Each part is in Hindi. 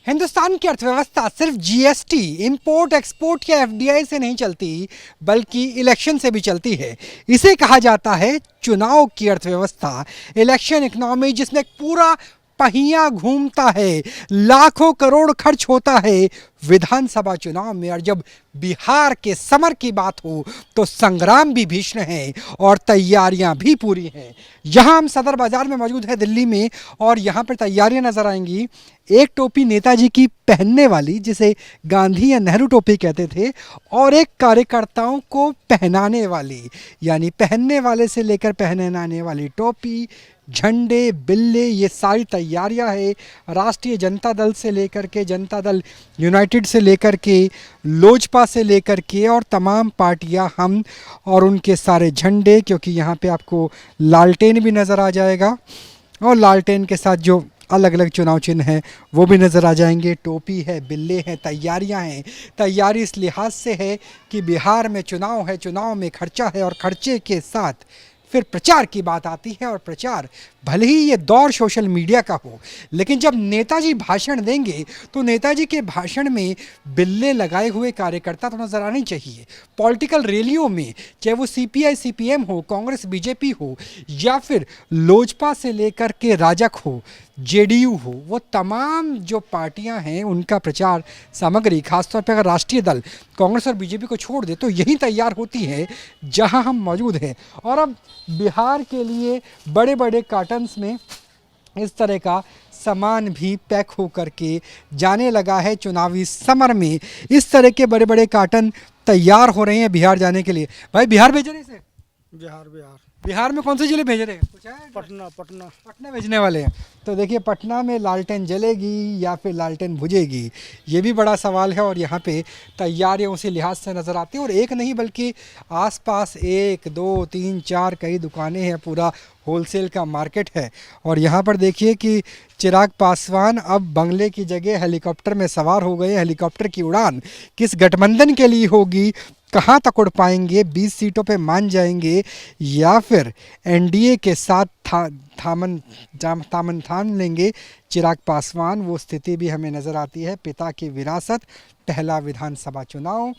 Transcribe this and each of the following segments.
हिंदुस्तान की अर्थव्यवस्था सिर्फ जीएसटी, इंपोर्ट एक्सपोर्ट या एफडीआई से नहीं चलती, बल्कि इलेक्शन से भी चलती है। इसे कहा जाता है चुनाव की अर्थव्यवस्था, इलेक्शन इकोनॉमी, जिसमें एक पूरा पहिया घूमता है, लाखों करोड़ खर्च होता है विधानसभा चुनाव में। और जब बिहार के समर की बात हो तो संग्राम भी भीषण है और तैयारियां भी पूरी हैं। यहाँ हम सदर बाजार में मौजूद है दिल्ली में, और यहाँ पर तैयारियां नजर आएंगी। एक टोपी नेताजी की पहनने वाली, जिसे गांधी या नेहरू टोपी कहते थे, और एक कार्यकर्ताओं को पहनाने वाली, यानी पहनने वाले से लेकर पहनाने वाली टोपी, झंडे, बिल्ले, ये सारी तैयारियां है। राष्ट्रीय जनता दल से लेकर के, जनता दल यूनाइटेड से लेकर के, लोजपा से लेकर के, और तमाम पार्टियां, हम और उनके सारे झंडे, क्योंकि यहाँ पे आपको लालटेन भी नज़र आ जाएगा और लालटेन के साथ जो अलग अलग चुनाव चिन्ह हैं वो भी नज़र आ जाएंगे। टोपी है, बिल्ले हैं, तैयारियां हैं। तैयारी इस लिहाज से है कि बिहार में चुनाव है, चुनाव में खर्चा है, और खर्चे के साथ फिर प्रचार की बात आती है। और प्रचार भले ही ये दौर सोशल मीडिया का हो, लेकिन जब नेताजी भाषण देंगे तो नेताजी के भाषण में बिल्ले लगाए हुए कार्यकर्ता तो नजर आने चाहिए। पॉलिटिकल रैलियों में, चाहे वो सीपीआई सीपीएम हो, कांग्रेस बीजेपी हो, या फिर लोजपा से लेकर के राजग हो, जेडीयू हो, वो तमाम जो पार्टियां हैं उनका प्रचार सामग्री, खासतौर पर अगर राष्ट्रीय दल कांग्रेस और बीजेपी को छोड़ दे तो यही तैयार होती है जहां हम मौजूद हैं। और अब बिहार के लिए बड़े बड़े कार्टन्स में इस तरह का सामान भी पैक होकर के जाने लगा है। चुनावी समर में इस तरह के बड़े बड़े कार्टन तैयार हो रहे हैं बिहार जाने के लिए। भाई बिहार भेज रहे हैं इसे? बिहार में कौन से जिले भेज रहे हैं? कुछ है? पटना भेजने वाले हैं। तो देखिए, पटना में लालटेन जलेगी या फिर लालटेन बुझेगी, ये भी बड़ा सवाल है। और यहाँ पे तैयारियाँ उसी लिहाज से नज़र आती हैं। और एक नहीं बल्कि आसपास 1 2 3 4 कई दुकानें हैं, पूरा होलसेल का मार्केट है। और यहाँ पर देखिए कि चिराग पासवान अब बंगले की जगह हेलीकॉप्टर में सवार हो गए। हेलीकॉप्टर की उड़ान किस गठबंधन के लिए होगी, कहाँ तक उड़ पाएंगे, 20 सीटों पे मान जाएंगे, या फिर एनडीए के साथ थाम लेंगे चिराग पासवान, वो स्थिति भी हमें नज़र आती है। पिता की विरासत, पहला विधानसभा चुनाव,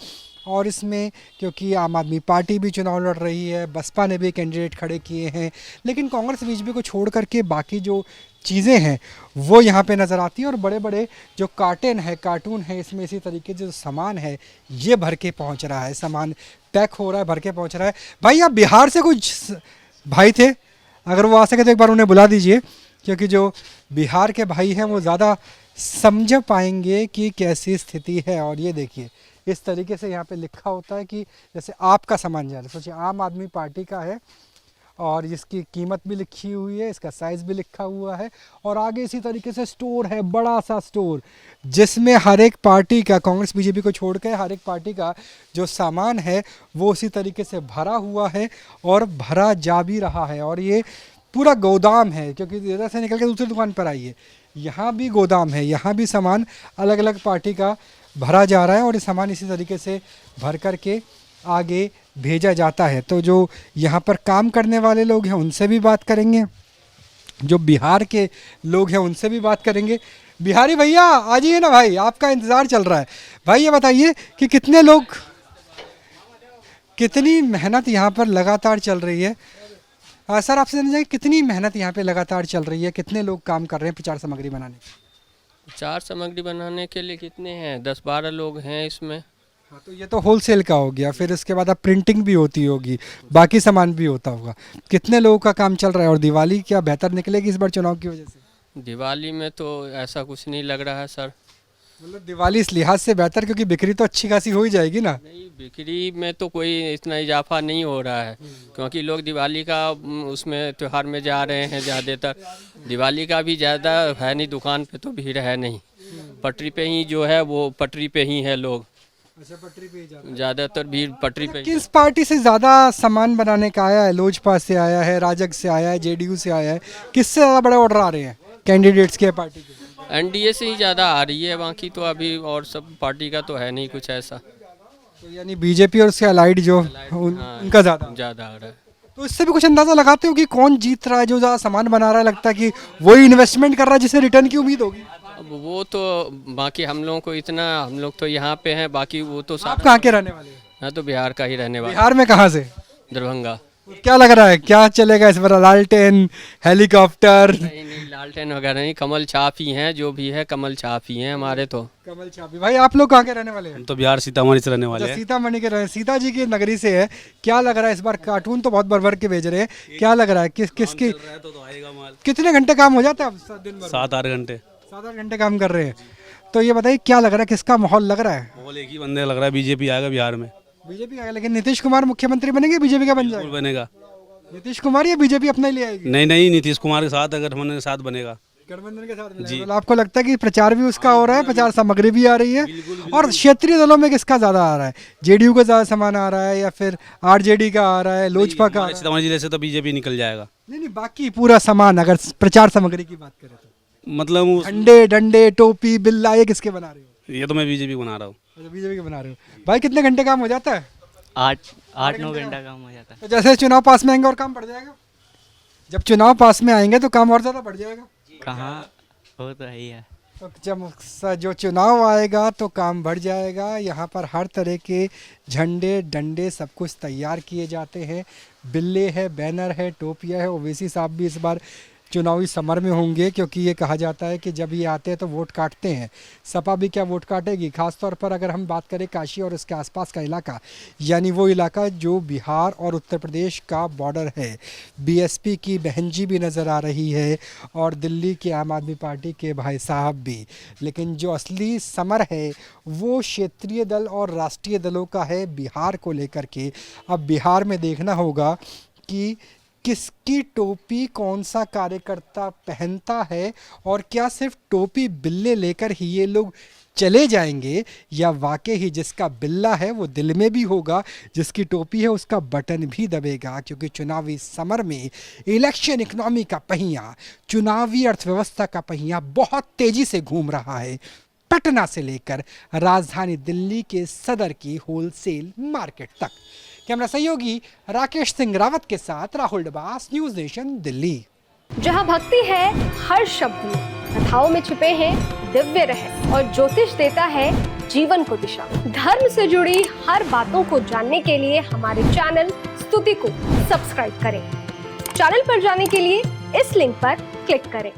और इसमें क्योंकि आम आदमी पार्टी भी चुनाव लड़ रही है, बसपा ने भी कैंडिडेट खड़े किए हैं, लेकिन कांग्रेस बीजेपी को छोड़ करके बाकी जो चीज़ें हैं वो यहाँ पे नज़र आती हैं। और बड़े बड़े जो कार्टून है, इसमें इसी तरीके से जो सामान है ये भर के पहुँच रहा है, सामान पैक हो रहा है, भर के पहुँच रहा है। भाई आप बिहार से कुछ भाई थे, अगर वो आ सके तो एक बार उन्हें बुला दीजिए, क्योंकि जो बिहार के भाई हैं वो ज़्यादा समझ पाएंगे कि कैसी स्थिति है। और ये देखिए, इस तरीके से यहाँ पे लिखा होता है कि जैसे आपका सामान जा रहा है, सोचिए आम आदमी पार्टी का है, और इसकी कीमत भी लिखी हुई है, इसका साइज़ भी लिखा हुआ है। और आगे इसी तरीके से स्टोर है, बड़ा सा स्टोर, जिसमें हर एक पार्टी का, कांग्रेस बीजेपी को छोड़ कर हर एक पार्टी का जो सामान है वो उसी तरीके से भरा हुआ है और भरा जा भी रहा है। और ये पूरा गोदाम है, क्योंकि इधर से निकल के दूसरी दुकान पर आइए, यहाँ भी गोदाम है, यहाँ भी सामान अलग अलग पार्टी का भरा जा रहा है, और ये सामान इसी तरीके से भर कर के आगे भेजा जाता है। तो जो यहाँ पर काम करने वाले लोग हैं उनसे भी बात करेंगे, जो बिहार के लोग हैं उनसे भी बात करेंगे। बिहारी भैया आ जाइए ना भाई, आपका इंतज़ार चल रहा है। भाई ये बताइए कि कितने लोग, कितनी मेहनत यहाँ पर लगातार चल रही है। सर आपसे जानना चाहिए, कितनी मेहनत यहाँ पे लगातार चल रही है, कितने लोग काम कर रहे हैं प्रचार सामग्री बनाने? प्रचार सामग्री बनाने के लिए कितने हैं, 10-12 लोग हैं इसमें। हाँ, तो ये तो होलसेल का हो गया, फिर उसके बाद अब प्रिंटिंग भी होती होगी, बाकी सामान भी होता होगा। कितने लोगों का काम चल रहा है? और दिवाली क्या बेहतर निकलेगी इस बार चुनाव की वजह से? दिवाली में तो ऐसा कुछ नहीं लग रहा है सर। मतलब दिवाली इस लिहाज से बेहतर क्योंकि बिक्री तो अच्छी खासी हो ही जाएगी ना? नहीं, बिक्री में तो कोई इतना इजाफा नहीं हो रहा है, क्योंकि लोग दिवाली का उसमें त्यौहार में जा रहे हैं ज़्यादातर। दिवाली का भी ज़्यादा है नहीं, दुकान पे तो भीड़ है नहीं, पटरी पे ही जो है वो पटरी पे ही है लोग। अच्छा, पटरी पे ही ज़्यादातर भीड़ पटरी पे। किस पार्टी से ज़्यादा सामान बनाने का आया है? लोजपा से आया है, राजग से आया है, जेडीयू से आया है, किससे ज़्यादा बड़े ऑर्डर आ रहे हैं कैंडिडेट्स के पार्टी के? एनडीए से ही ज़्यादा आ रही है, बाकी तो अभी और सब पार्टी का तो है नहीं कुछ ऐसा। तो यानी बीजेपी और उसके अलाइड जो उनका ज़्यादा आ रहा है। तो इससे भी कुछ अंदाज़ा लगाते हो कि कौन जीत रहा है? जो ज़्यादा सामान बना रहा है, लगता है कि वही इन्वेस्टमेंट कर रहा है जिससे रिटर्न की उम्मीद होगी। अब वो तो बाकी हम लोगों को इतना, हम लोग तो यहाँ पे हैं, बाकी वो तो आप सारा। कहाँ के रहने वाले हैं? मैं तो बिहार का ही रहने वाला, बिहार में कहाँ से? दरभंगा। क्या लग रहा है, क्या चलेगा इस बार? लालटेन, हेलीकॉप्टर? नहीं नहीं, लालटेन वगैरह नहीं, कमल छाप ही हैं, जो भी है कमल छाप ही हैं हमारे तो। कमल छापी। भाई आप लोग कहाँ के रहने वाले हैं? हम तो बिहार सीतामढ़ी से रहने वाले अच्छा, हैं। सीतामढ़ी के रहे, सीता जी की नगरी से है। क्या लग रहा है इस बार? कार्टून तो बहुत भर के भेज रहे हैं, क्या लग रहा है किसकी चल रहा है तो आएगा माल। कितने घंटे काम हो जाता है अब दिन भर? 7-8 घंटे। 7-8 घंटे काम कर रहे हैं। तो ये बताइए क्या लग रहा है, किसका माहौल लग रहा है? माहौल एक ही बंदे लग रहा है, बीजेपी आएगा बिहार में। बीजेपी आएगा, लेकिन नीतीश कुमार मुख्यमंत्री बनेंगे, बीजेपी का बन बिल्कुल जाएगा? बनेगा। नीतीश कुमार या बीजेपी अपने लिए आएगी? नहीं नहीं, नीतीश कुमार के साथ अगर हमने साथ बनेगा। गठबंधन के साथ मिलेगा। तो आपको लगता है कि प्रचार भी उसका हो रहा है, प्रचार सामग्री भी आ रही है? और क्षेत्रीय दलों में किसका ज्यादा आ रहा है? जेडीयू का ज्यादा सामान आ रहा है या फिर आरजेडी का आ रहा है, लोजपा का आ हमारे रहा है? सीतामढ़ी जिले से तो बीजेपी निकल जाएगा। नहीं नहीं, बाकी पूरा सामान अगर प्रचार सामग्री की बात करें तो मतलब झंडे, डंडे, टोपी, बिल्ला, ये किसके बना रहे हो? ये तो मैं बीजेपी बना रहा हूँ। अच्छा, बीजेपी के बना रहे हो। भाई कितने घंटे काम हो जाता है? 8-9 घंटा काम हो जाता है। तो जैसे चुनाव पास में आएंगे और काम बढ़ जाएगा? जब चुनाव पास में आएंगे तो काम और ज़्यादा बढ़ जाएगा? कहाँ, वो तो है ही है। तो जब जो चुनाव आएगा तो काम बढ़ जाएगा। यहाँ पर हर तरह के झंडे, डंडे, सब कुछ तैयार किए जाते हैं। बिल्ले है, बैनर है, टोपियाँ है। ओवैसी साहब भी इस बार चुनावी समर में होंगे, क्योंकि ये कहा जाता है कि जब ये आते हैं तो वोट काटते हैं। सपा भी क्या वोट काटेगी? खासतौर पर अगर हम बात करें काशी और उसके आसपास का इलाका, यानी वो इलाका जो बिहार और उत्तर प्रदेश का बॉर्डर है। बीएसपी की बहन जी भी नज़र आ रही है और दिल्ली के आम आदमी पार्टी के भाई साहब भी। लेकिन जो असली समर है वो क्षेत्रीय दल और राष्ट्रीय दलों का है, बिहार को लेकर के। अब बिहार में देखना होगा कि किसकी टोपी कौन सा कार्यकर्ता पहनता है, और क्या सिर्फ टोपी बिल्ले लेकर ही ये लोग चले जाएंगे, या वाकई ही जिसका बिल्ला है वो दिल में भी होगा, जिसकी टोपी है उसका बटन भी दबेगा। क्योंकि चुनावी समर में इलेक्शन इकोनॉमी का पहिया, चुनावी अर्थव्यवस्था का पहिया बहुत तेजी से घूम रहा है, पटना से लेकर राजधानी दिल्ली के सदर की होलसेल मार्केट तक। कैमरा सहयोगी राकेश सिंह रावत के साथ राहुल डबास, न्यूज़ नेशन, दिल्ली। जहां भक्ति है हर शब्द में, कथाओं में छुपे हैं दिव्य रहस्य, और ज्योतिष देता है जीवन को दिशा। धर्म से जुड़ी हर बातों को जानने के लिए हमारे चैनल स्तुति को सब्सक्राइब करें। चैनल पर जाने के लिए इस लिंक पर क्लिक करें।